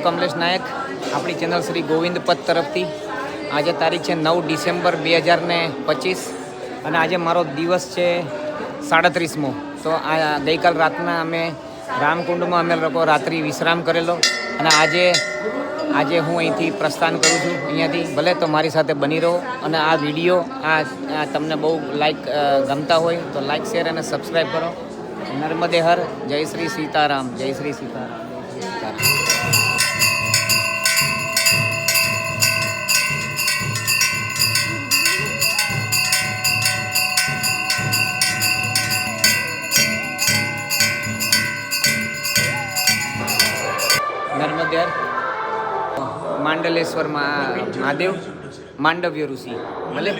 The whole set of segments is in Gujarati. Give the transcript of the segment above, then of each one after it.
કમલેશ નાયક, આપણી ચેનલ શ્રી ગોવિંદ પથ તરફથી. આજે તારીખ છે 9 ડિસેમ્બર 2025 અને આજે મારો દિવસ છે 37મો. તો આ ગઈકાલ રાતના અમે રામકુંડમાં અમે લોકો રાત્રિ વિશ્રામ કરેલો અને આજે હું અહીંથી પ્રસ્થાન કરું છું અહીંયાથી. ભલે તો મારી સાથે બની રહો અને આ વિડીયો આ તમને બહુ ગમતા હોય તો લાઈક શેર અને સબસ્ક્રાઈબ કરો. નર્મદે હર. જય શ્રી સીતારામ. જય શ્રી સીતારામ. જય શ્રી સીતારામ. નર્મદે હર. માંડલેશ્વર મહાદેવ, માંડવ્ય ઋષિ. ભલે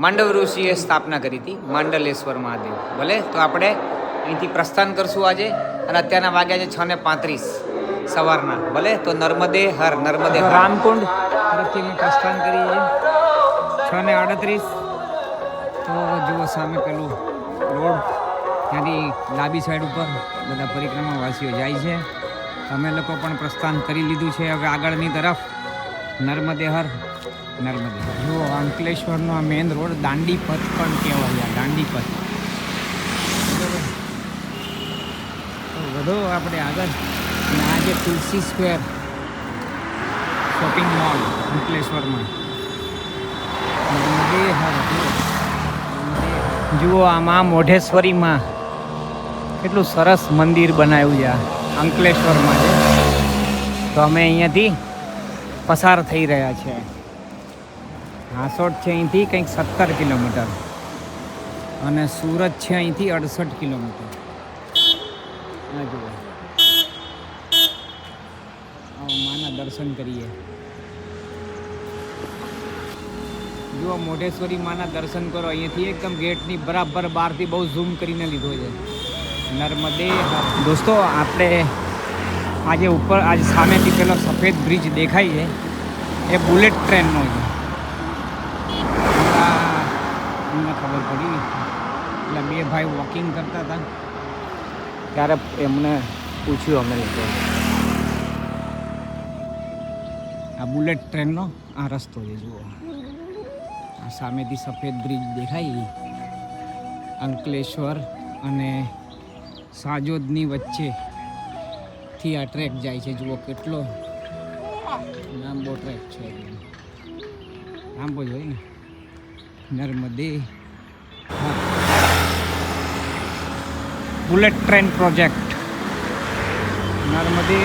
માંડવ ઋષિએ સ્થાપના કરી હતી માંડલેશ્વર મહાદેવ. ભલે તો આપણે અહીંથી પ્રસ્થાન કરશું આજે અને અત્યારના વાગ્યા છે 6:35 સવારના. ભલે તો નર્મદે હર. નર્મદે રામકુંડ તરફથી અમે પ્રસ્થાન કરીએ 6:38. તો જુઓ સામે પેલું રોડ, ત્યાંથી ડાબી સાઈડ ઉપર બધા પરિક્રમાવાસીઓ જાય છે. અમે લોકો પણ પ્રસ્થાન કરી લીધું છે હવે આગળની તરફ. નર્મદે હર. નર્મદે. જુઓ અંકલેશ્વરનો આ મેઇન રોડ દાંડી પથ પણ કહેવાય. દાંડી પથ. વધુ આપણે આગળ આ જે તુલસી સ્ક્વેર શોપિંગ મોલ અંકલેશ્વરમાં. નર્મદે હર. જુઓ આમાં મોઢેશ્વરીમાં કેટલું સરસ મંદિર બનાવ્યું છે આ અંકલેશ્વરમાં છે. તો અમે અહીંયાથી પસાર થઈ રહ્યા છે. હાંસોટ છે અહીંથી કંઈક 17 કિલોમીટર અને સુરત છે અહીંથી 68 કિલોમીટર. આ જુઓ માના દર્શન કરીએ. જુઓ મોઢેશ્વરી માના દર્શન કરો અહીંયાથી એકદમ ગેટની બરાબર બહારથી બહુ ઝૂમ કરીને લીધો છે. નર્મદે. દોસ્તો આપણે આજે સામેથી પેલો સફેદ બ્રિજ દેખાય છે એ બુલેટ ટ્રેનનો છે. અમને ખબર પડી એટલે બે ભાઈ વોકિંગ કરતા હતા ત્યારે એમને પૂછ્યું અમે લોકો. આ બુલેટ ટ્રેનનો આ રસ્તો છે. જુઓ આ સામેથી સફેદ બ્રિજ દેખાય. અંકલેશ્વર અને સાજોદની વચ્ચેથી આ ટ્રેક જાય છે. જુઓ કેટલો લાંબો ટ્રેક છે. લાંબો જ હોય ને. નર્મદે બુલેટ ટ્રેન પ્રોજેક્ટ. નર્મદે.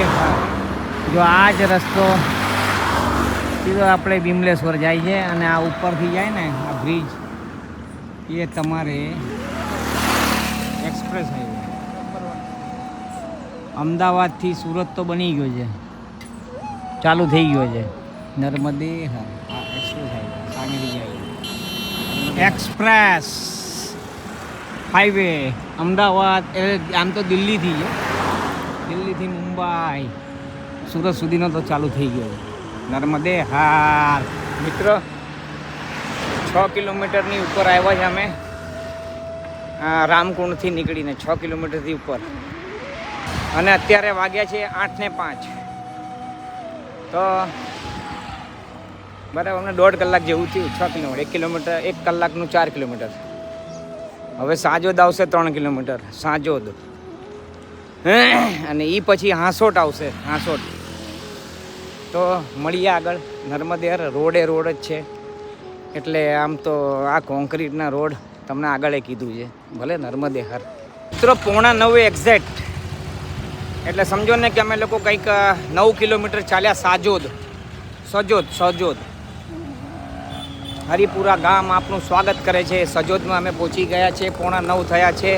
જો આ જ રસ્તો સીધો આપણે બિમલેશ્વર જાય છે અને આ ઉપરથી જાય ને આ બ્રિજ એ તમારે એક્સપ્રેસ હાઈવે. અમદાવાદથી સુરત તો બની ગયો છે, ચાલુ થઈ ગયો છે. નર્મદે હા એક્સપ્રેસ હાઈવે સામેથી જાય એક્સપ્રેસ હાઈવે. અમદાવાદ આમ તો દિલ્હીથી છે, દિલ્હીથી મુંબઈ સુરત સુધીનો તો ચાલુ થઈ ગયો. નર્મદે હાર. મિત્રો 6 કિલોમીટરની ઉપર આવ્યા છે અમે રામકુંડથી નીકળીને. 6 કિલોમીટરથી ઉપર અને અત્યારે વાગ્યા છે 8:05. તો બરાબર અમને 1.5 કલાક જેવું થયું. 6 કિલોમીટર 1 કિલોમીટર 1 કલાકનું 4 કિલોમીટર. હવે સાજોદ આવશે 3 કિલોમીટર સાજોદ અને એ પછી હાંસોટ આવશે. હાંસોટ તો મળીએ આગળ. નર્મદે રોડે રોડ જ છે એટલે આમ તો આ કોન્ક્રીટના રોડ તમને આગળ કીધું છે. ભલે નર્મદે હર. મિત્રો 8:45 એક્ઝેક્ટ એટલે સમજો ને કે અમે લોકો કંઈક 9 કિલોમીટર ચાલ્યા. સજોદ હરિપુરા ગામ આપનું સ્વાગત કરે છે. સજોદમાં અમે પહોંચી ગયા છે. 8:45 થયા છે.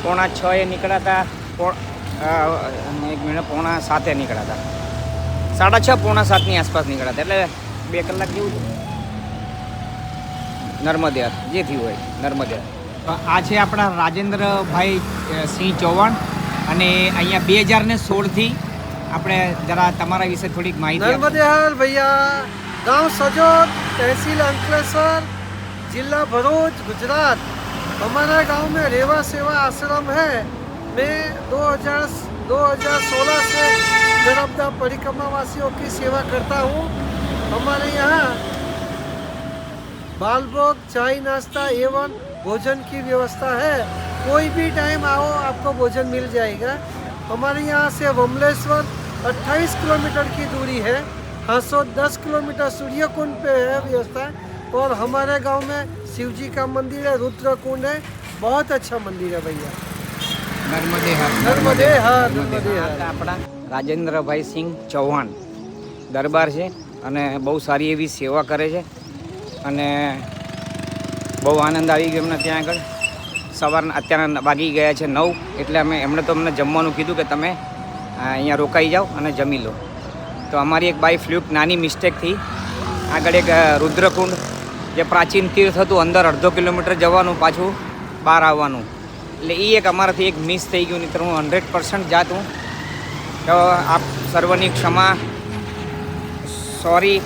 6:45 નીકળ્યા હતા. 7:45 નીકળ્યા હતા. 6:30 7:45 આસપાસ નીકળ્યા હતા એટલે 2 કલાક જેવું છે. નર્મદે જે થયું હોય. નર્મદે. આ છે આપણા રાજેન્દ્રભાઈ સિંહ ચૌહાણ અને અહીંયા 2016થી આપણે જરા તમારા વિશે થોડીક માહિતી. नर्मदे हर भैया, गांव सजोद, तहसील अंकलेश्वर, जिला भरूच, गुजरात। हमारा गांव में रेवा सेवा आश्रम है। मैं 2016 से नर्मदा परिक्रमा वासियों की सेवा करता हूँ। हमारे यहाँ बाल भोग, चाय, नाश्ता एवं भोजन की व्यवस्था है। कोई भी टाइम आओ आपको भोजन मिल जाएगा। हमारे यहाँ से बमलेश्वर 28 किलोमीटर की दूरी है। हांसोद 10 किलोमीटर सूर्यकुंड पे है व्यवस्था। और हमारे गांव में शिव जी का मंदिर है, रुद्र कुंड है, बहुत अच्छा मंदिर है भैया। નર્મદે હર નર્મદે હર, નર્મદે હર। આપણા રાજેન્દ્રભાઈ સિંહ ચૌહાણ દરબાર છે અને બહુ સારી એવી સેવા કરે છે અને બહુ આનંદ આવી ગયો એમને ત્યાં આગળ. સવારના અત્યારના વાગી ગયા છે 9, એટલે એમણે તો અમને જમવાનું કીધું કે તમે અહીંયા રોકાઈ જાઓ અને જમી લો. તો અમારી એક બાય ફ્લુક નાની મિસ્ટેકથી આગળ એક રુદ્રકુંડ જે પ્રાચીન તીર્થ હતું, અંદર અડધો કિલોમીટર જવાનું, પાછું બહાર આવવાનું, એટલે એ એક અમારાથી એક મિસ થઈ ગયું. નહીં તો હું 100% જાત હું. તો આપ સર્વની ક્ષમા, સોરી,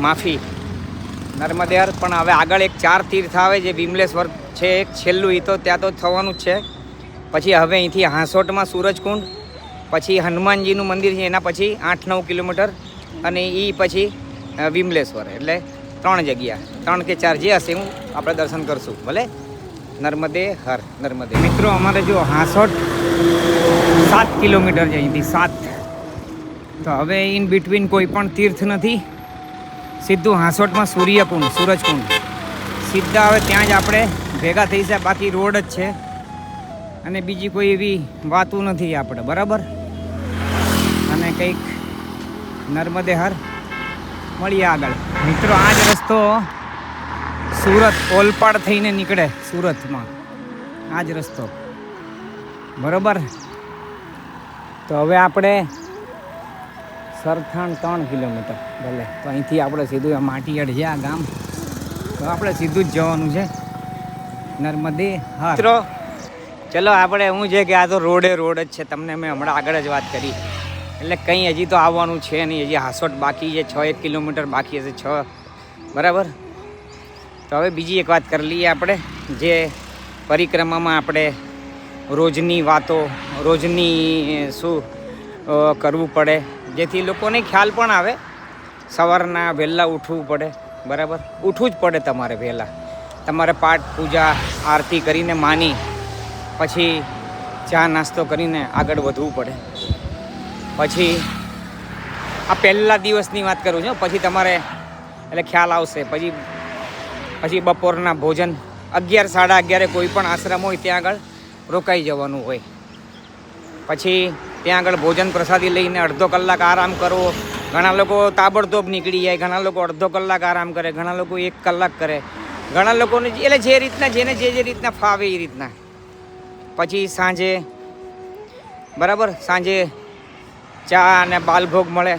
માફી. નર્મદે હર. પણ હવે આગળ એક 4 તીર્થ આવે જે વિમલેશ્વર છે એક છેલ્લું, એ તો ત્યાં તો થવાનું જ છે. પછી હવે અહીંથી હાંસોટમાં સૂરજકુંડ, પછી હનુમાનજીનું મંદિર છે, એના પછી 8-9 કિલોમીટર, અને એ પછી વિમલેશ્વર. એટલે 3 જગ્યા, 3 કે 4 જે હશે હું આપણે દર્શન કરશું. ભલે. નર્મદે હર. નર્મદે. મિત્રો અમારે જો હાંસોટ 7 કિલોમીટર છે અહીંથી, 7. તો હવે ઇન બિટવીન કોઈ પણ તીર્થ નથી, સીધું હાંસોટમાં સૂર્યકુંડ, સૂરજકુંડ, સીધા હવે ત્યાં જ આપણે ભેગા થઈ જાય. બાકી રોડ જ છે અને બીજી કોઈ એવી વાતું નથી આપણે, બરાબર. અને કંઈક નર્મદે હર. મળીએ આગળ. મિત્રો આ જ રસ્તો સુરત ઓલપાડ થઈને નીકળે સુરતમાં, આ જ રસ્તો, બરાબર. તો હવે આપણે સરથાણ 3 કિલોમીટર, ભલે. તો અહીંથી આપણે સીધું આ માટીયાડ છે આ ગામ, તો આપણે સીધું જ જવાનું છે નર્મદે હર. મિત્રો ચલો આપણે શું છે કે આ તો રોડ જ છે, તમને મેં હમણાં આગળ જ વાત કરી. એટલે કંઈ હજી તો આવવાનું છે નહીં, હજી હાંસોટ બાકી છે, 6 કિલોમીટર બાકી હશે, 6, બરાબર. તો હવે બીજી એક વાત કરી લઈએ આપણે, જે પરિક્રમામાં આપણે રોજની વાતો, રોજની શું કરવું પડે, જેથી લોકોને ખ્યાલ પણ આવે. સવારના વહેલા ઉઠવું પડે, બરાબર. ઉઠવું જ પડે તમારે વહેલા. તમારે પાઠ, પૂજા, આરતી કરીને માની પછી ચા નાસ્તો કરીને આગળ વધવું પડે. પછી આ પહેલા દિવસની વાત કરું છું, પછી તમારે એટલે ખ્યાલ આવશે. પછી બપોરના ભોજન 11-11:30 કોઈ પણ આશ્રમ હોય ત્યાં આગળ રોકાઈ જવાનું હોય. પછી ત્યાં આગળ ભોજન પ્રસાદી લઈને અડધો કલાક આરામ કરવો. ઘણા લોકો તાબડતોબ નીકળી જાય, ઘણા લોકો અડધો કલાક આરામ કરે, ઘણા લોકો 1 કલાક કરે, ઘણા લોકોને એટલે જે રીતના જેને જે રીતના ફાવે એ રીતના. પછી સાંજે, બરાબર, સાંજે ચા અને બાલભોગ મળે.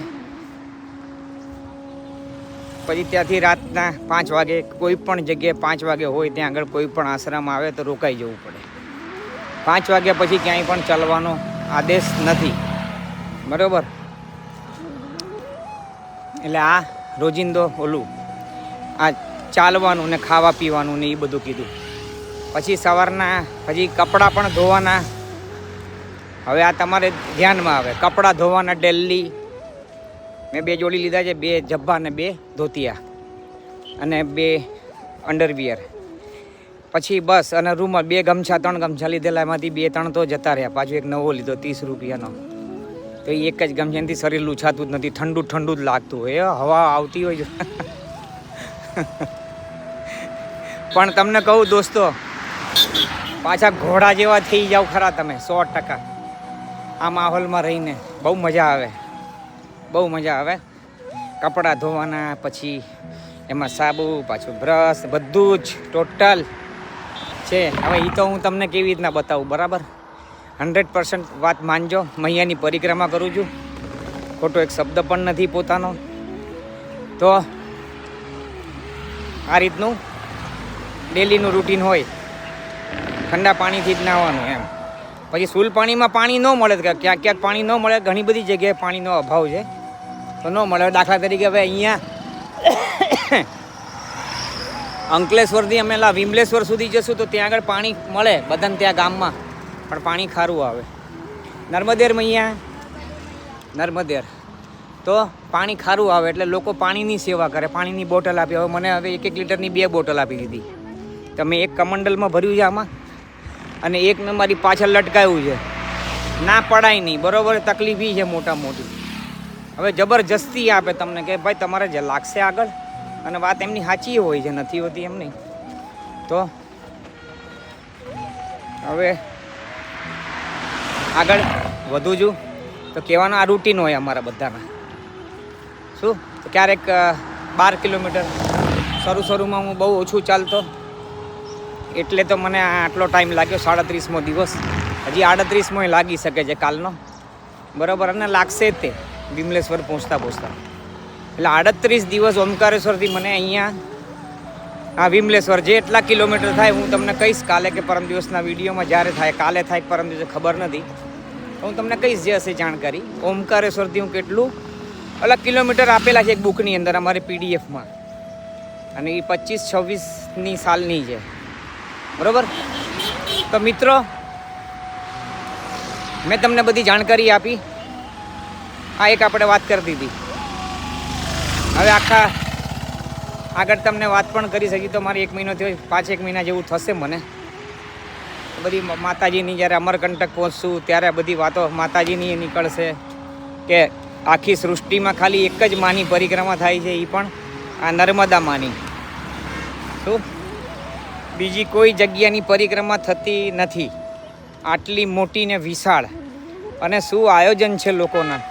પછી ત્યાંથી રાતના 5 વાગે કોઈ પણ જગ્યાએ 5 વાગે હોય ત્યાં આગળ કોઈ પણ આશ્રમ આવે તો રોકાઈ જવું પડે. 5 વાગ્યા પછી ક્યાંય પણ ચાલવાનો આદેશ નથી, બરાબર. એટલે આ રોજિંદો ઓલું આ ચાલવાનું ને ખાવા પીવાનું ને એ બધું કીધું. પછી સવારના પછી કપડાં પણ ધોવાના. હવે આ તમારે ધ્યાનમાં આવે, કપડાં ધોવાના ડેલી. મેં 2 જોડી લીધા છે, 2 જબ્બા ને 2 ધોતિયા અને 2 અંડરવિયર. પછી બસ અને રૂમાલ, 2 ગમછા, 3 ગમછા લીધેલા, એમાંથી 2-3 તો જતા રહ્યા. પાછું એક નવો લીધો 30 રૂપિયાનો. તો એ એક જ ગમછાથી શરીર લૂછાતું જ નથી, ઠંડુ જ લાગતું હોય, હવા આવતી હોય. પણ તમને કહું દોસ્તો, પાછા ઘોડા જેવા થઈ જાવ ખરા તમે 100%. આ માહોલમાં રહીને બહુ મજા આવે, બહુ મજા આવે. કપડાં ધોવાના, પછી એમાં સાબુ, પાછું બ્રશ, બધું જ ટોટલ છે. હવે એ તો હું તમને કેવી રીતના બતાવું, બરાબર. 100% વાત માનજો. મૈયાની પરિક્રમા કરું છું, ખોટો એક શબ્દ પણ નથી પોતાનો. તો આ રીતનું ડેલીનું રૂટીન હોય. ઠંડા પાણીથી જ નાહવાનું એમ. પછી સૂલ પાણીમાં પાણી ન મળે, ક્યાંક પાણી ન મળે, ઘણી બધી જગ્યાએ પાણીનો અભાવ છે તો ન મળે. દાખલા તરીકે હવે અહીંયા અંકલેશ્વરથી અમે વિમલેશ્વર સુધી જશું તો ત્યાં આગળ પાણી મળે બધાને ત્યાં ગામમાં, પણ પાણી ખારું આવે. નર્મદેર મૈયા નર્મદેર. તો પાણી ખારું આવે એટલે લોકો પાણીની સેવા કરે, પાણીની બોટલ આપી. હવે મને હવે 1 લીટરની 2 બોટલ આપી દીધી. તમે એક કમંડલમાં ભર્યું છે આમાં, અને એક મેં મારી પાછળ લટકાયું છે. ના પડાય નહીં, બરાબર. તકલીફ છે મોટા મોટી. હવે જબરજસ્તી આપે તમને કે ભાઈ તમારે જે લાગશે આગળ, અને વાત એમની સાચી હોય છે, નથી હોતી એમ નહીં. તો હવે આગળ વધુ છું તો કહેવાનો આ રૂટીન હોય અમારા બધાના. શું તો ક્યારેક 12 કિલોમીટર શરૂમાં હું બહુ ઓછું ચાલતો, એટલે તો મને આટલો ટાઈમ લાગ્યો. 37મો દિવસ, હજી 38મોય લાગી શકે છે કાલનો, બરાબર. અને લાગશે જ તે વિમલેશ્વર પહોંચતા એટલે 38 દિવસ ઓમકારેશ્વરથી મને અહીંયા આ વિમલેશ્વર જે એટલા કિલોમીટર થાય હું તમને કહીશ કાલે કે પરમ દિવસના વિડીયોમાં. જ્યારે થાય કાલે થાય પરમ દિવસે ખબર નથી, હું તમને કહીશ જે હશે જાણકારી. ઓમકારેશ્વરથી હું કેટલું અલગ કિલોમીટર આપેલા છે એક બુકની અંદર અમારે પીડીએફમાં, અને એ 25-26ની સાલની છે, બરાબર. તો મિત્રો મેં તમને બધી જાણકારી આપી. આ એક આપણે વાત કરતી હતી. હવે આખા આગળ તમને વાત પણ કરી શકી તો મારે 1 મહિનો થયો, 5-1 મહિના જેવું થશે મને. બધી માતાજીની જ્યારે અમરકંટક પહોંચશું ત્યારે બધી વાતો માતાજીની નીકળશે કે આખી સૃષ્ટિમાં ખાલી એક જ માની પરિક્રમા થાય છે, એ પણ આ નર્મદા માની. શું બીજી કોઈ જગ્યાની પરિક્રમા થતી નથી આટલી મોટી ને વિશાળ. અને શું આયોજન છે લોકોના,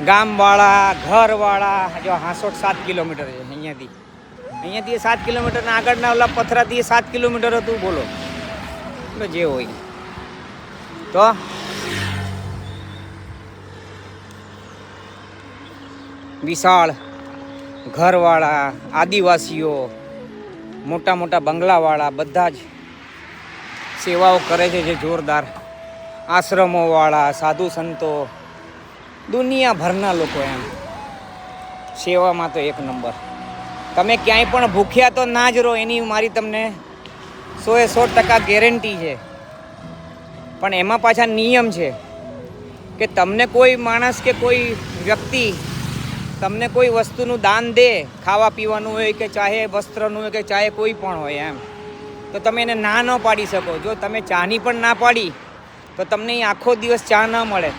ગામવાળા, ઘરવાળા. જો 7 કિલોમીટર છે અહીંયાથી 7 કિલોમીટરના આગળના ઓલા પથરાથી 7 કિલોમીટર હતું, બોલો. જે હોય તો વિશાળ ઘરવાળા, આદિવાસીઓ, મોટા મોટા બંગલાવાળા બધા જ સેવાઓ કરે છે જે જોરદાર. આશ્રમોવાળા, સાધુ સંતો, દુનિયાભરના લોકો એમ સેવામાં તો એક નંબર. તમે ક્યાંય પણ ભૂખ્યા તો ના જ રહો, એની મારી તમને 100% ગેરંટી છે. પણ એમાં પાછા નિયમ છે કે તમને કોઈ માણસ કે કોઈ વ્યક્તિ તમને કોઈ વસ્તુનું દાન દે, ખાવા પીવાનું હોય કે ચાહે વસ્ત્રનું હોય કે ચાહે કોઈ પણ હોય એમ, તો તમે એને ના ન પાડી શકો. જો તમે ચાની પણ ના પાડી તો તમને આખો દિવસ ચા ન મળે,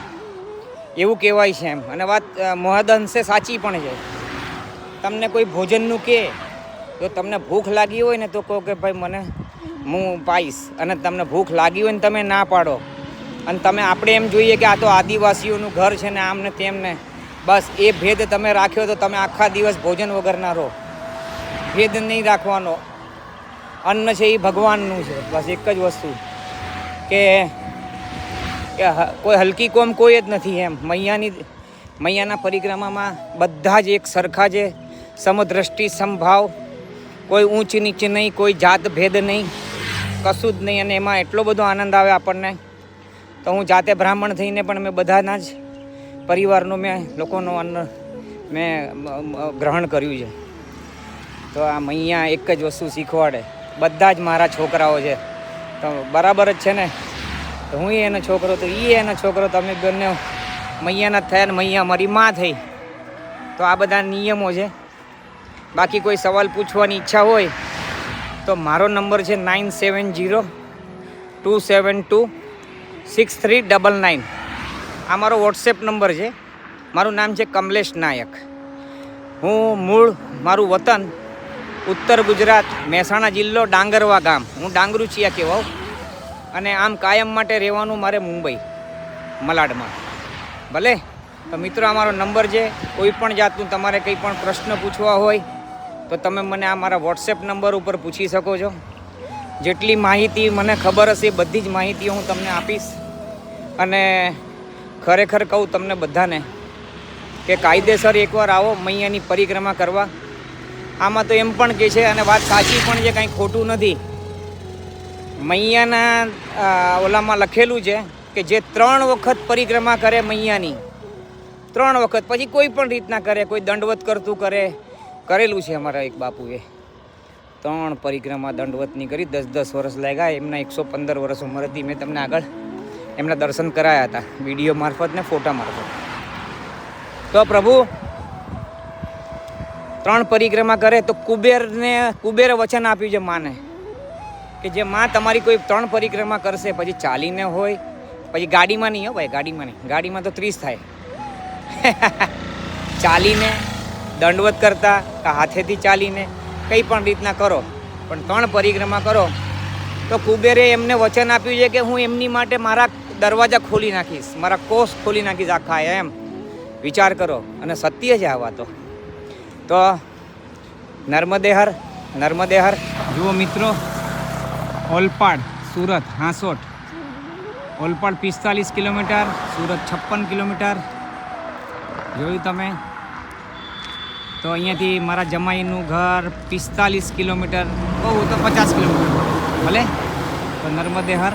એવું કહેવાય છે એમ. અને વાત મહદઅંશે સાચી પણ છે. તમને કોઈ ભોજનનું કહે તો તમને ભૂખ લાગી હોય ને તો કહો કે ભાઈ મને હું પાઈશ, અને તમને ભૂખ લાગી હોય ને તમે ના પાડો. અને તમે આપણે એમ જોઈએ કે આ તો આદિવાસીઓનું ઘર છે ને આમ ને તેમ ને, બસ એ ભેદ તમે રાખ્યો તો તમે આખા દિવસ ભોજન વગરના રહો. ભેદ નહીં રાખવાનો. અન્ન છે એ ભગવાનનું છે, બસ એક જ વસ્તુ કે કોઈ હલકી કોમ કોઈ જ નથી એમ. મૈયાના પરિક્રમામાં બધા જ એક સરખા છે, સમદ્રષ્ટિ સમભાવ, કોઈ ઊંચ નીચ નહીં, કોઈ જાત ભેદ નહીં, કશું જ નહીં. અને એમાં એટલો બધો આનંદ આવે આપણને. તો હું જાતે બ્રાહ્મણ થઈને પણ મેં બધાના જ પરિવારનું મેં લોકોનું અન્ન મેં ગ્રહણ કર્યું છે. તો આ મૈયા એક જ વસ્તુ શીખવાડે, બધા જ મારા છોકરાઓ છે તો બરાબર જ છે ને. તો હું એનો છોકરો તો એ એનો છોકરો, તમે બંને મૈયાના જ થયા ને મૈયા મારી માં થઈ. તો આ બધા નિયમો છે. બાકી કોઈ સવાલ પૂછવાની ઈચ્છા હોય તો મારો નંબર છે 9702726399. આ મારો વોટ્સએપ નંબર છે. મારું નામ છે કમલેશ નાયક. હું મૂળ મારું વતન ઉત્તર ગુજરાત, મહેસાણા જિલ્લો, ડાંગરવા ગામ. હું ડાંગરુચિયા કહેવાઉં. અને આમ કાયમ માટે રહેવાનું મારે મુંબઈ મલાડમાં. ભલે તો મિત્રો આ મારો નંબર છે. કોઈ પણ જાતનું તમારે કંઈ પણ પ્રશ્ન પૂછવા હોય તો તમે મને આ મારા વોટ્સએપ નંબર ઉપર પૂછી શકો છો. જેટલી માહિતી મને ખબર હશે બધી જ માહિતી હું તમને આપીશ. અને ખરેખર કહું તમને બધાને કે કાયદેસર એકવાર આવો મૈયાની પરિક્રમા કરવા. આમાં તો એમ પણ કહે છે, અને વાત સાચી પણ છે, કાંઈ ખોટું નથી. મૈયાના ઓલામાં લખેલું છે કે જે 3 વખત પરિક્રમા કરે મૈયાની, 3 વખત, પછી કોઈ પણ રીતના કરે, કોઈ દંડવત કરતું કરે, કરેલું છે અમારા એક બાપુએ. 3 પરિક્રમા દંડવતની કરી, 10-10 વર્ષ લાગ્યા. એમના 115 વર્ષ ઉંમર હતી. મેં તમને આગળ એમના દર્શન કરાયા હતા વિડીયો મારફત ને ફોટા મારફત. તો પ્રભુ 3 પરિક્રમા કરે તો કુબેરે વચન આપ્યું છે માને કે જે માં તમારી કોઈ 3 પરિક્રમા કરશે, પછી ચાલીને હોય, પછી ગાડીમાં નહીં હો ભાઈ, ગાડીમાં નહીં, ગાડીમાં તો 30 થાય ચાલીને, દંડવત કરતા કે હાથેથી ચાલીને કંઈ પણ રીતના કરો, પણ 3 પરિક્રમા કરો તો કુબેરે એમને વચન આપ્યું છે કે હું એમની માટે મારા દરવાજા ખોલી નાખીશ, મારા કોષ ખોલી નાખીશ આખા. એમ વિચાર કરો, અને સત્ય છે આ વાતો. તો નર્મદે હર જુઓ મિત્રો, ઓલપાડ સુરત 65, ઓલપાડ 45 કિલોમીટર, સુરત 56 કિલોમીટર. જોયું તમે? તો અહીંયાથી મારા જમાઈનું ઘર 45 કિલોમીટર, બહુ તો 50 કિલોમીટર ભલે. તો નર્મદે હર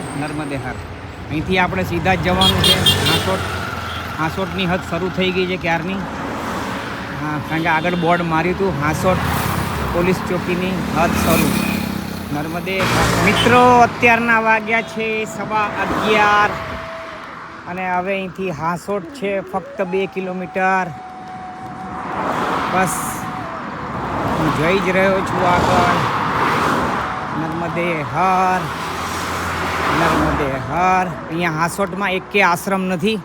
અહીંથી આપણે સીધા જ જવાનું છે. 65ની હદ શરૂ થઈ ગઈ છે ક્યારની. હા, કારણ કે આગળ બોર્ડ માર્યું હતું 65 પોલીસ ચોકીની હદ શરૂ. નર્મદે મિત્રો, અત્યારના વાગ્યા છે 11:15 અને હવે અહીંથી 65 છે ફક્ત 2 કિલોમીટર. બસ હું જઈ જ રહ્યો છું આગળ. નર્મદે હર. અહીંયા 65માં એકે આશ્રમ નથી,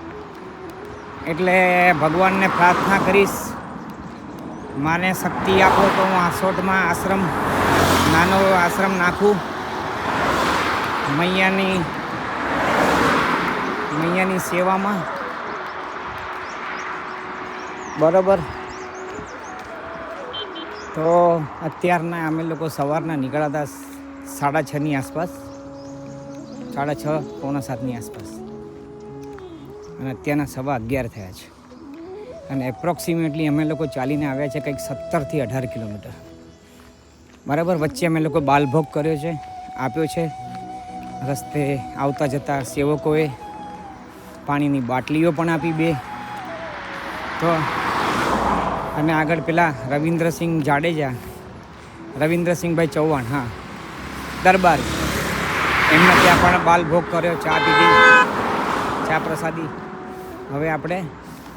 એટલે ભગવાનને પ્રાર્થના કરીશ માને શક્તિ આપો તો હું 65માં નાનો આશ્રમ નાખું. મૈયાની સેવામાં. બરાબર. તો અત્યારના અમે લોકો સવારના નીકળ્યા હતા 6:30ની આસપાસ, 6:30 પૌણા 7ની આસપાસ, અને અત્યારના 11:15 થયા છે. અને એપ્રોક્સિમેટલી અમે લોકો ચાલીને આવ્યા છે કંઈક 17થી 18 કિલોમીટર. બરાબર. વચ્ચે અમે લોકો બાલભોગ આપ્યો છે. રસ્તે આવતા જતા સેવકોએ પાણીની બાટલીઓ પણ આપી 2. તો અને આગળ પેલા રવિન્દ્રસિંહભાઈ ચૌહાણ, હા, દરબાર, એમને ત્યાં પણ બાલભોગ કર્યો, ચા પીધી, ચા પ્રસાદી. હવે આપણે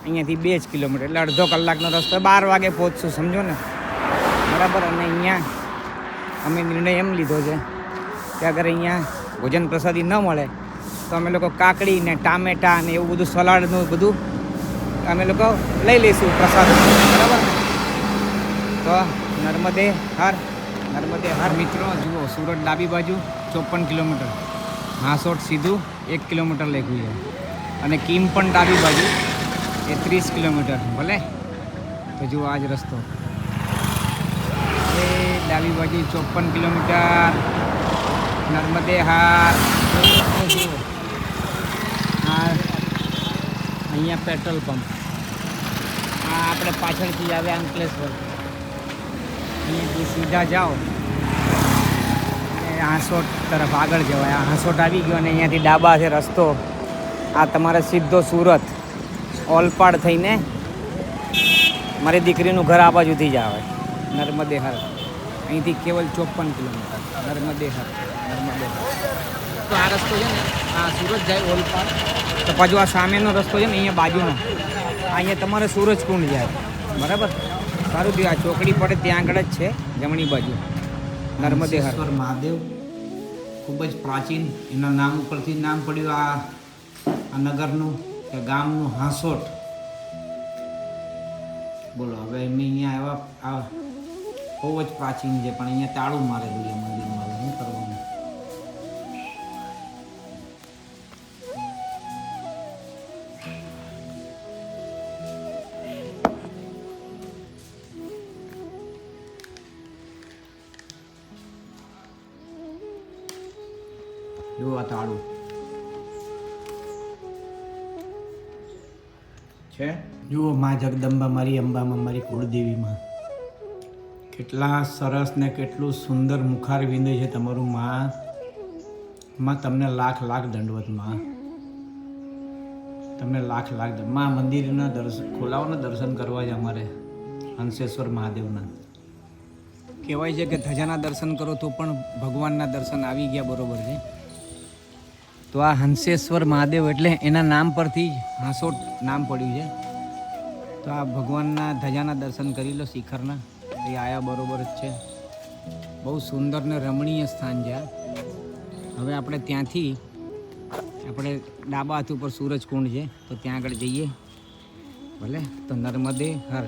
અહીંયાથી 2 જ કિલોમીટર, એટલે અડધો કલાકનો રસ્તો, 12 વાગે પહોંચશું, સમજો ને. બરાબર. અને અહીંયા અમે નિર્ણય એમ લીધો છે કે અગર અહીંયા ભોજન પ્રસાદી ન મળે તો અમે લોકો કાકડી ને ટામેટા ને એવું બધું સલાડનું બધું અમે લોકો લઈ લઈશું પ્રસાદ. બરાબર ને? તો નર્મદે હર મિત્રો. જુઓ, સુરત ડાબી બાજુ 54 કિલોમીટર, 65 સીધું 1 કિલોમીટર લખ્યું છે, અને કીમ પણ ડાબી બાજુ એ 30 કિલોમીટર. ભલે. તો જુઓ આ જ રસ્તો, એ ડાબી બાજુ 54 કિલોમીટર. નર્મદે હર. અહીંયા પેટ્રોલ પંપ. આ આપણે પાછળથી આવે અંકલેશ્વર. અહીંયાથી સીધા જાઓ અને 65 તરફ આગળ જવાય. 65 આવી ગયો અને અહીંયાથી ડાબા છે રસ્તો. આ તમારે સીધો સુરત ઓલપાડ થઈને મારી દીકરીનું ઘર આ બાજુથી જ આવે. નર્મદે હર. અહીંથી કેવલ 54 કિલોમીટર. નર્મદે હર. તો આ રસ્તો છે ને, આ સુરત જાય ઓલપાડ. તો પાછું આ સામેનો રસ્તો છે ને, અહીંયા બાજુનો, અહીંયા તમારે સૂરજકુંડ જાય. બરાબર. સારું થયું આ ચોકડી પડે ત્યાં આગળ જ છે, જમણી બાજુ. નર્મદે હર મહાદેવ, ખૂબ જ પ્રાચીન, એના નામ ઉપરથી નામ પડ્યું આ નગરનું કે ગામનું 65. બોલો. હવે એમને અહીંયા આવ્યા, બહુ જ પ્રાચીન છે, પણ અહીંયા તાળું મારેલું છે મંદિરમાં. શું કરવાનું? જો આ તાળું છે. જુઓ, મા જગદંબા, મારી અંબામાં, મારી કુળદેવીમાં, કેટલા સરસ ને કેટલું સુંદર મુખાર વિંદે છે તમારું. માં તમને લાખ દંડવત. માં તમને લાખ માં મંદિરના ખોલાઓના દર્શન કરવા જ અમારે હંસેશ્વર મહાદેવના. કહેવાય છે કે ધજાના દર્શન કરો તો પણ ભગવાનના દર્શન આવી ગયા. બરોબર છે. તો આ હંસેશ્વર મહાદેવ એટલે એના નામ પરથી જ 65 નામ પડ્યું છે. તો તો આ ભગવાનના ધજાના દર્શન કરી લો શિખરના, એ આયા બરોબર જ છે. બહુ સુંદર ને રમણીય સ્થાન છે. હવે આપણે ત્યાંથી આપણે ડાબા હાથ ઉપર સૂરજકુંડ છે, તો ત્યાં આગળ જઈએ. ભલે, તો નર્મદે હર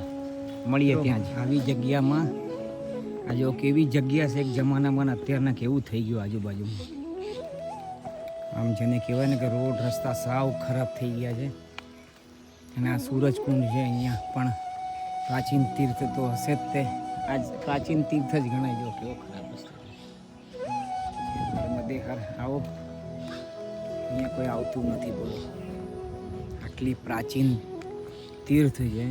મળીએ ત્યાં જ. આવી જગ્યામાં આ જો કેવી જગ્યા છે એક જમાનામાં, અત્યારના કેવું થઈ ગયું આજુબાજુમાં. આમ જેને કહેવાય ને કે રોડ રસ્તા સાવ ખરાબ થઈ ગયા છે. અને આ સૂરજકુંડ છે, અહીંયા પણ પ્રાચીન તીર્થ તો હશે જ તે. આજ પ્રાચીન તીર્થ જ ગણાય. જો કેવો ખરાબ રસ્તો. નર્મદે હર આવો. અહીંયા કોઈ આવતું નથી, બોલો. આટલી પ્રાચીન તીર્થ છે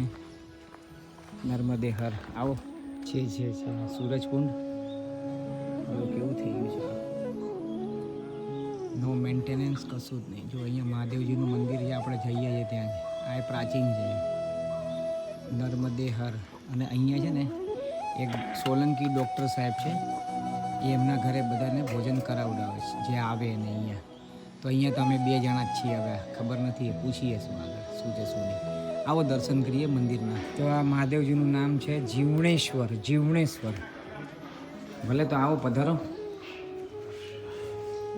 નર્મદે હર. આવો. છે સૂરજકુંડ. હવે કેવું થઈ ગયું છે, નો મેન્ટેનન્સ, કશું જ નહીં. જો અહીંયા મહાદેવજીનું મંદિર છે, આપણે જઈએ છીએ ત્યાં. આ એ પ્રાચીન છે નર્મદે હર. અને અહીંયા છે ને એક સોલંકી ડૉક્ટર સાહેબ છે, એ એમના ઘરે બધાને ભોજન કરાવડાવે છે જે આવે ને અહીંયા. તો અહીંયા તો અમે 2 જણા જ છીએ. હવે ખબર નથી, પૂછીએ શું આગળ શું છે શું નહીં. આવો દર્શન કરીએ મંદિરના. તો આ મહાદેવજીનું નામ છે જીવણેશ્વર. ભલે, તો આવો પધારો,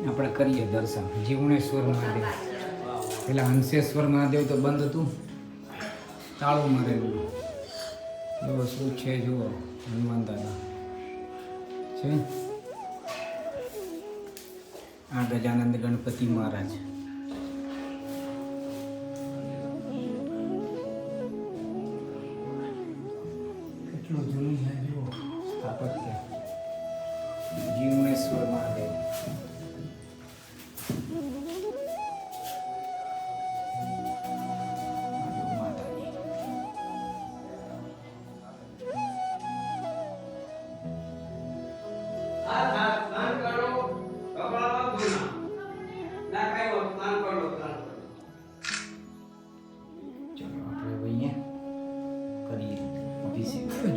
આપણે કરીએ દર્શન. જીવણેશ્વર મહાદેવ. પેલા હંસેશ્વર મહાદેવ તો બંધ હતું, તાળું મારેલું. જો શું છે, જુઓ હનુમાન દાદા છે. આ ગજાનંદ ગણપતિ મહારાજ. કેટલું જૂનું છે, જુઓ સ્થાપત્ય. જીવણેશ્વર મહાદેવ.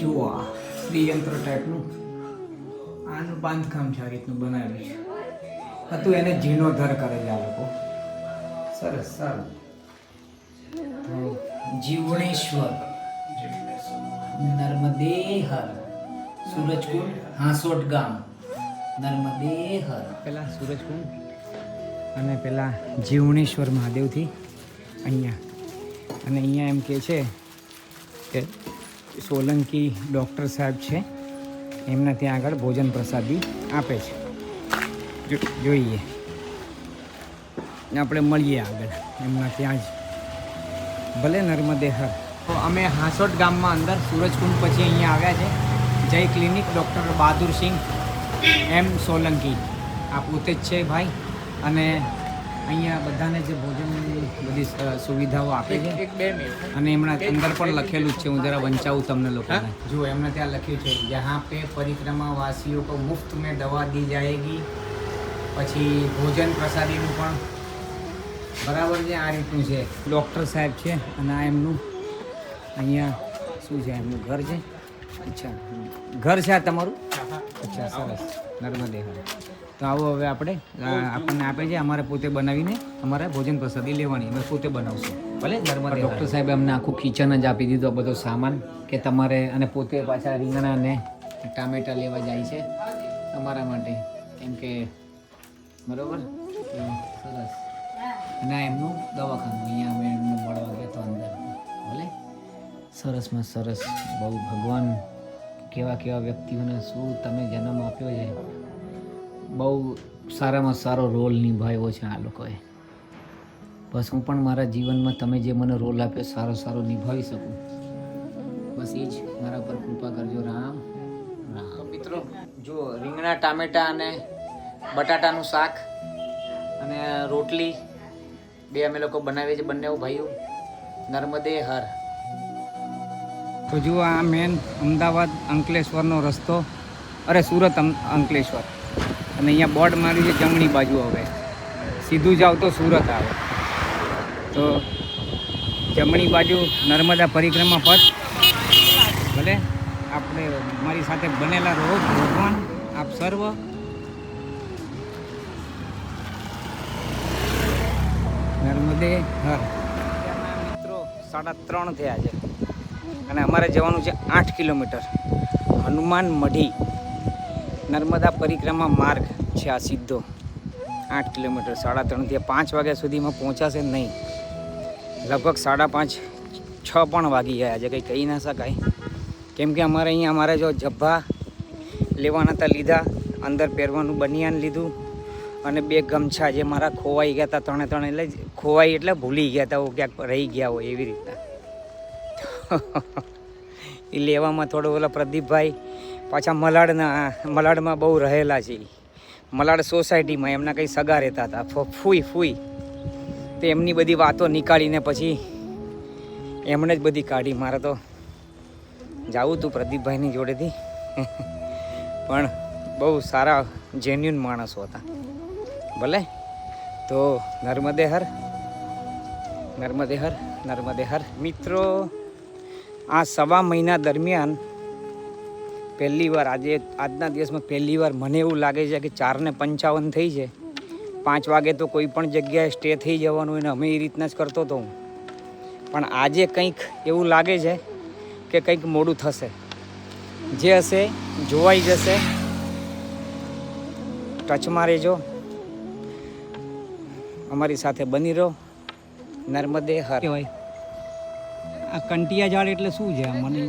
જુઓ આ શ્રીયંત્ર ટાઈપનું આનું બાંધકામ છે, આ રીતનું બનાવેલું છે. હતું એને જીર્ણોદ્ધાર કરેલા લોકો. સરસ, સારું. તો જીવણેશ્વર નર્મદે હર સૂરજકુંડ હાંસોટ ગામ નર્મદે હર. પેલા સૂરજકુંડ અને પેલા જીવણેશ્વર મહાદેવથી અહીંયા. અને અહીંયા એમ કે છે કે સોલંકી ડૉક્ટર સાહેબ છે, એમના ત્યાં આગળ ભોજન પ્રસાદી આપે છે. જોઈએ, આપણે મળીએ આગળ એમના ત્યાં જ. ભલે, નર્મદે હર. તો અમે હાંસોટ ગામમાં અંદર સૂરજકુંડ પછી અહીંયા આવ્યા છે. જય ક્લિનિક ડૉક્ટર બહાદુરસિંહ એમ સોલંકી આ પોતે જ છે ભાઈ. અને અહીંયા બધાને જે ભોજનની બધી સુવિધાઓ આપે છે. અને એમના અંદર પણ લખેલું જ છે, હું જરા વંચાવું તમને લોકોને. જો એમને ત્યાં લખ્યું છે, જहाँ पे परिक्रमा वासियों को मुफ्त में दवा दी जाएगी. પછી ભોજન પ્રસાદીનું પણ બરાબર છે. આ રીતનું છે. ડૉક્ટર સાહેબ છે અને આ એમનું અહીંયા શું છે, એમનું ઘર છે. અચ્છા, ઘર છે આ તમારું? અચ્છા, સરસ. નર્મદે હર. તો આવો, હવે આપણે આપણને આપે છે, અમારે પોતે બનાવીને અમારે ભોજન પ્રસાદી લેવાની, અમે પોતે બનાવશું. ભલે, નર્મદે. ડૉક્ટર સાહેબે અમને આખું કિચન જ આપી દીધો, બધો સામાન કે તમારે. અને પોતે પાછા રીંગણા ને ટામેટા લેવા જાય છે તમારા માટે, કેમ કે બરોબર. સરસ. અને આ એમનું દવાખાનું. અહીંયા અમે એમનું મળવા ગયા તો અંદર. ભલે, સરસમાં સરસ. બહુ ભગવાન કેવા કેવા વ્યક્તિઓને શું તમે જન્મ આપ્યો છે. બહુ સારામાં સારો રોલ નિભાવ્યો છે આ લોકોએ. બસ હું પણ મારા જીવનમાં તમે જે મને રોલ આપ્યો સારો નિભાવી શકું, બસ એ જ મારા પર કૃપા કરજો. રામ રામ. મિત્રો જો રીંગણા ટામેટા અને બટાટાનું શાક અને રોટલી 2 અમે લોકો બનાવીએ છીએ, બંને ભાઈઓ. નર્મદે હર. તો જુઓ આ મેન અમદાવાદ અંકલેશ્વરનો રસ્તો, સુરત અંકલેશ્વર. અને અહીંયા બોર્ડ માર્યું છે જમણી બાજુ. હવે સીધું જાવ તો સુરત આવે. તો જમણી બાજુ નર્મદા પરિક્રમા પથ. ભલે, આપણે મારી સાથે બનેલા રહો. ભગવાન આપ સર્વ. નર્મદે હર. મિત્રો 3:30 થયા છે. અને અમારે જવાનું છે 8 કિલોમીટર હનુમાન મઢી નર્મદા પરિક્રમા માર્ગ છે આ સીધો 8 કિલોમીટર 3:30 થી 5 વાગ્યા સુધીમાં પહોંચાશે નહીં. લગભગ 5:30 6 પણ વાગી ગયા આજે, કંઈ કહી ના શકાય. કેમ કે અમારે અહીંયા અમારે જો જબ્બા લેવાના હતા લીધા, અંદર પહેરવાનું બનિયાન લીધું અને 2 ગમછા જે મારા ખોવાઈ ગયા હતા 3 એટલે ખોવાઈ એટલે ભૂલી ગયા હતા, ક્યાંક રહી ગયા હોય એવી રીતના. એ લેવામાં થોડો ઓલા પ્રદીપભાઈ પાછા મલાડમાં બહુ રહેલા છે. મલાડ સોસાયટીમાં એમના કંઈ સગા રહેતા હતા, ફૂઈ તો એમની બધી વાતો નીકાળીને પછી એમણે જ બધી કાઢી. મારે તો જાવું હતું પ્રદીપભાઈની જોડેથી, પણ બહુ સારા જેન્યુન માણસો હતા. ભલે તો નર્મદે હર નર્મદે હર નર્મદે હર. મિત્રો, આ 1.5 મહિના દરમિયાન પહેલી વાર આજના દિવસમાં પહેલી વાર મને એવું લાગે છે કે 4:55 થઈ છે. 5 વાગે તો કોઈ પણ જગ્યાએ સ્ટે થઈ જવાનું અને અમે એ રીતના જ કરતો હતો હું. પણ આજે કંઈક એવું લાગે છે કે કંઈક મોડું થશે. જે હશે જોવાઈ જશે. ટચમાં રહેજો, અમારી સાથે બની રહો. નર્મદે હર. કહેવાય આ કંટિયા ઝાડ એટલે શું છે? મને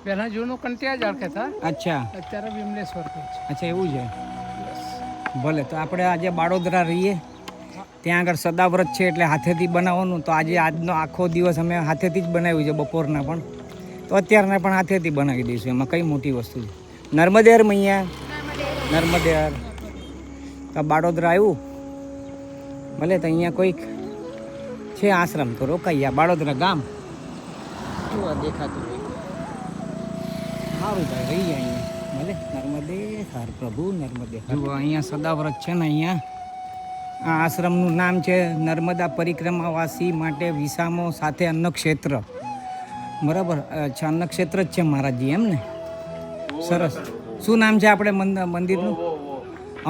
પહેલા જૂનું કંટિયા ઝાડ કહેતા, અચ્છા અત્યારે વિમલેશ્વર કહે છે. અચ્છા એવું છે. ભલે, તો આપણે આજે બાળોદરા રહીએ, ત્યાં આગળ સદાવ્રત છે એટલે હાથેથી બનાવવાનું. તો આજનો આખો દિવસ અમે હાથેથી જ બનાવ્યું છે, બપોરના પણ તો અત્યારના પણ હાથેથી બનાવી દઈશું. એમાં કઈ મોટી વસ્તુ છે. નર્મદે હર મૈયા, નર્મદે હર. તો બાળોદરા આવ્યું, ભલે તો અહીંયા કોઈક છે આશ્રમ, તો રોકાઈ બાળોદરા ગામ જોવા દેખાતું હોય. સારું ભાઈ, રહી જાય અહીંયા. ભલે, નર્મદે હર પ્રભુ, નર્મદે હર. જુઓ અહીંયા સદાવ્રત છે ને, અહીંયા આ આશ્રમનું નામ છે નર્મદા પરિક્રમાવાસી માટે વિસામો સાથે અન્નક્ષેત્ર. બરાબર, અચ્છા, અન્નક્ષેત્ર જ છે મહારાજજી, એમ ને? સરસ. શું નામ છે આપણે મંદિરનું?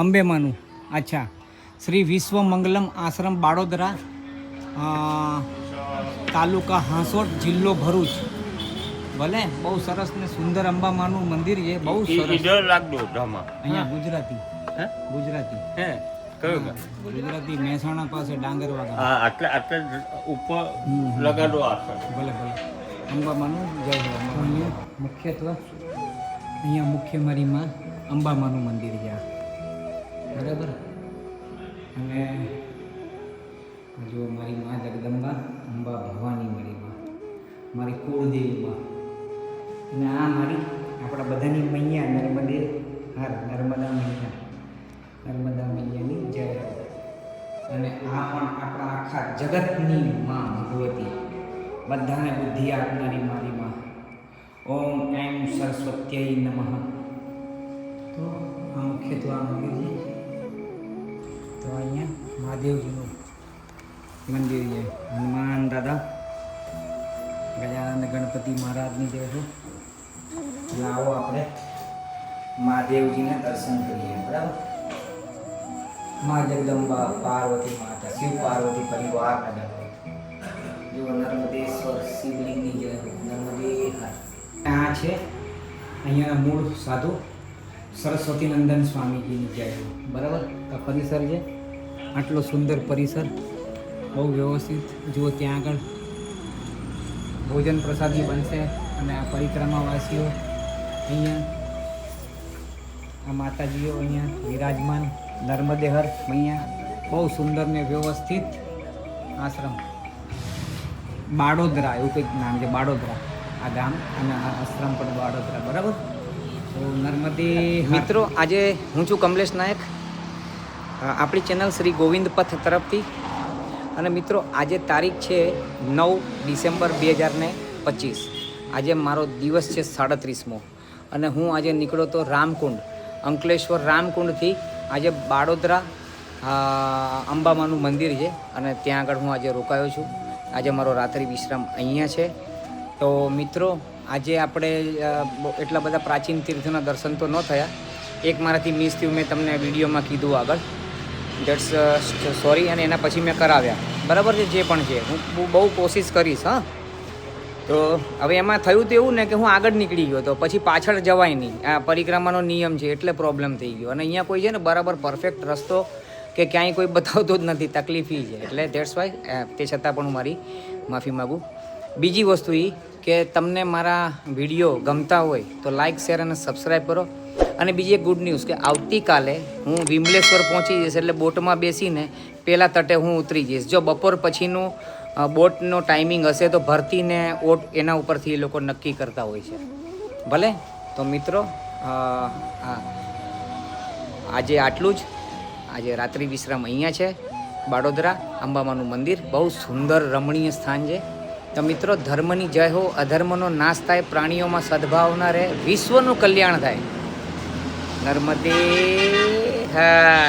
અંબેમાનું. અચ્છા, શ્રી વિશ્વ મંગલમ આશ્રમ બાળોદરા, તાલુકા હાંસોટ, જિલ્લો ભરૂચ. ભલે, બહુ સરસ ને સુંદર અંબામાનું મંદિર છે, બહુ સરસ. અહીંયા ગુજરાતી ગુજરાતી મહેસાણા પાસે ડાંગરવાડા. ઉપર લગાડો ભલે અંબામાનું જય હો. અહીંયા મુખ્યત્વે અહીંયા મુખ્ય મારીમાં અંબામાનું મંદિર છે, બરાબર. અને જો મારી મા જગદંબા, અંબા ભવાની મારી મા, મારી કુળદેવી મા. અને આ મારી આપણા બધાની મૈયા નર્મદે હર, નર્મદા મૈયા, નર્મદા મૈયાની જય હો. અને આ પણ આપણા આખા જગતની મા ભગવતી, બધાને બુદ્ધિ આપનારી મારી માં. ઓમ એમ સરસ્વત્યય નમઃ. તો આ મુખ્યત્વે આ મંદિર છે. તો અહીંયા મહાદેવજીનું મંદિર છે. હનુમાન દાદા, ગજાનંદ ગણપતિ મહારાજની જય છે. આવો આપણે મહાદેવજીને દર્શન કરીએ, બરાબર. મા જગદંબા, પાર્વતી માતા, શિવ પાર્વતી પરિવાર નગર. જો નર્મદેશ્વર શિવલિંગની જય, નર્મદે હર. આ છે અહીંયા મૂળ સાધુ સરસ્વતી નંદન સ્વામીજીની જય, બરાબર. આ પરિસર છે, આટલો સુંદર પરિસર, બહુ વ્યવસ્થિત. જુઓ ત્યાં આગળ ભોજન પ્રસાદી બનશે. અને આ પરિક્રમાવાસીઓ અહીંયા, આ માતાજીઓ અહીંયા વિરાજમાન. નર્મદે હર મૈયા, બહુ સુંદર ને વ્યવસ્થિત આશ્રમ. બાળોદરા એવું કંઈક નામ છે, બાળોદરા આ ગામ, અને આ આશ્રમ પણ બાળોદરા, બરાબર. તો નર્મદે. મિત્રો, આજે હું છું કમલેશ નાયક, આપણી ચેનલ શ્રી ગોવિંદ પથ તરફથી. અને મિત્રો, આજે તારીખ છે 9 ડિસેમ્બર 2025. આજે મારો દિવસ છે 37મો. અને હું આજે નીકળ્યો તો રામકુંડ, અંકલેશ્વર રામકુંડથી આજે બાળોદરા અંબામાનું મંદિર છે, અને ત્યાં આગળ હું આજે રોકાયો છું. આજે મારો રાત્રિ વિશ્રામ અહીંયા છે. તો મિત્રો, આજે આપણે એટલા બધા પ્રાચીન તીર્થોના દર્શન તો ન થયા. એક મારાથી મિસ થયું, મેં તમને વિડીયોમાં કીધું આગળ, ડેટ્સ સોરી. અને એના પછી મેં કરાવ્યા, બરાબર છે. જે પણ છે હું બહુ કોશિશ કરીશ. હા, તો હવે એમાં થયું તો એવું ને કે હું આગળ નીકળી ગયો તો પછી પાછળ જવાય નહીં, આ પરિક્રમાનો નિયમ છે એટલે પ્રોબ્લેમ થઈ ગયો. અને અહીંયા કોઈ છે ને બરાબર પરફેક્ટ રસ્તો કે ક્યાંય કોઈ બતાવતો જ નથી, તકલીફી છે. એટલે ધેટ્સ વાય તે છતાં પણ હું મારી માફી માગું. બીજી વસ્તુ એ કે તમને મારા વિડીયો ગમતા હોય તો લાઇક, શેર અને સબસ્ક્રાઈબ કરો. અને બીજી એક ગુડ ન્યૂઝ કે આવતીકાલે હું વિમલેશ્વર પહોંચી જઈશ, એટલે બોટમાં બેસીને પહેલાં તટે હું ઉતરી જઈશ. જો બપોર પછીનું બોટનો ટાઈમિંગ હશે તો ભરતીને ઓટ એના ઉપરથી એ લોકો નક્કી કરતા હોય છે. ભલે તો મિત્રો આજે આટલું જ. આજે રાત્રિ વિશ્રામ અહીંયા છે બાડોદરા અંબામાનું મંદિર, બહુ સુંદર રમણીય સ્થાન છે. તો મિત્રો, ધર્મની જય હો, અધર્મનો નાશ થાય, પ્રાણીઓમાં સદભાવના રહે, વિશ્વનું કલ્યાણ થાય. નર્મદે હર.